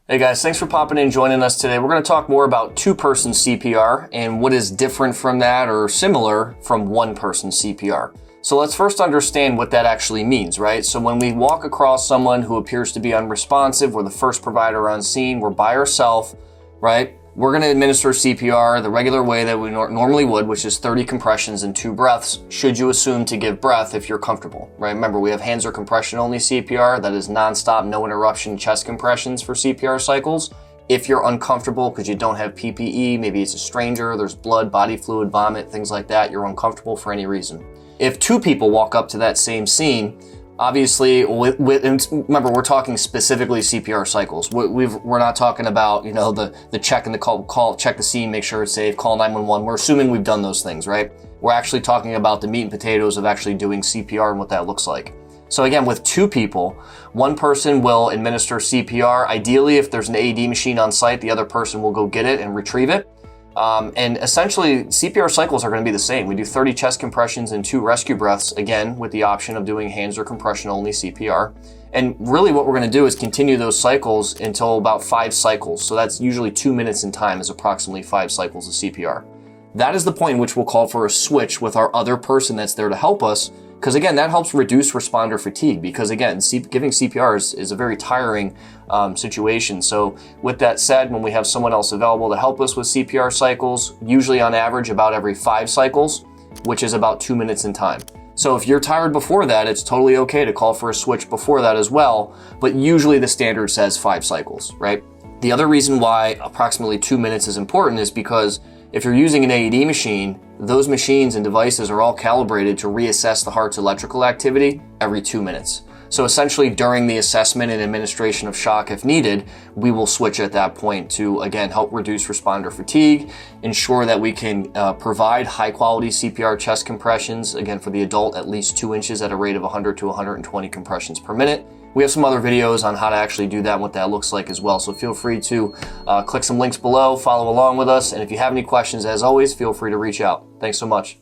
Hey guys, thanks for popping in and joining us today. We're going to talk more about two-person CPR and what is different from that or similar from one-person CPR. So let's first understand what that actually means, right? So when we walk across someone who appears to be unresponsive, we're the first provider on scene, we're by ourselves, right? We're going to administer CPR the regular way that we normally would, which is 30 compressions and 2 breaths, should you assume to give breath if you're comfortable, right? Remember, we have hands or compression only CPR. That is nonstop, no interruption chest compressions for CPR cycles. If you're uncomfortable because you don't have PPE, maybe it's a stranger, there's blood, body fluid, vomit, things like that, you're uncomfortable for any reason. If 2 people walk up to that same scene, obviously, remember, we're talking specifically CPR cycles. We're not talking about, the check and the call, check the scene, make sure it's safe, call 911. We're assuming we've done those things, right? We're actually talking about the meat and potatoes of actually doing CPR and what that looks like. So again, with 2 people, one person will administer CPR. Ideally, if there's an AED machine on site, the other person will go get it and retrieve it. And essentially, CPR cycles are going to be the same. We do 30 chest compressions and 2 rescue breaths, again, with the option of doing hands or compression only CPR. And really what we're going to do is continue those cycles until about 5 cycles. So that's usually 2 minutes in time is approximately 5 cycles of CPR. That is the point in which we'll call for a switch with our other person that's there to help us. Because again, that helps reduce responder fatigue because again, giving CPR is a very tiring situation. So with that said, when we have someone else available to help us with CPR cycles, usually on average about every 5 cycles, which is about 2 minutes in time. So if you're tired before that, it's totally okay to call for a switch before that as well, but usually the standard says 5 cycles, right? The other reason why approximately 2 minutes is important is because if you're using an AED machine, those machines and devices are all calibrated to reassess the heart's electrical activity every 2 minutes. So essentially during the assessment and administration of shock if needed, we will switch at that point to, again, help reduce responder fatigue, ensure that we can provide high quality CPR chest compressions, again for the adult at least 2 inches at a rate of 100 to 120 compressions per minute. We have some other videos on how to actually do that and what that looks like as well. So feel free to click some links below, follow along with us. And if you have any questions, as always, feel free to reach out. Thanks so much.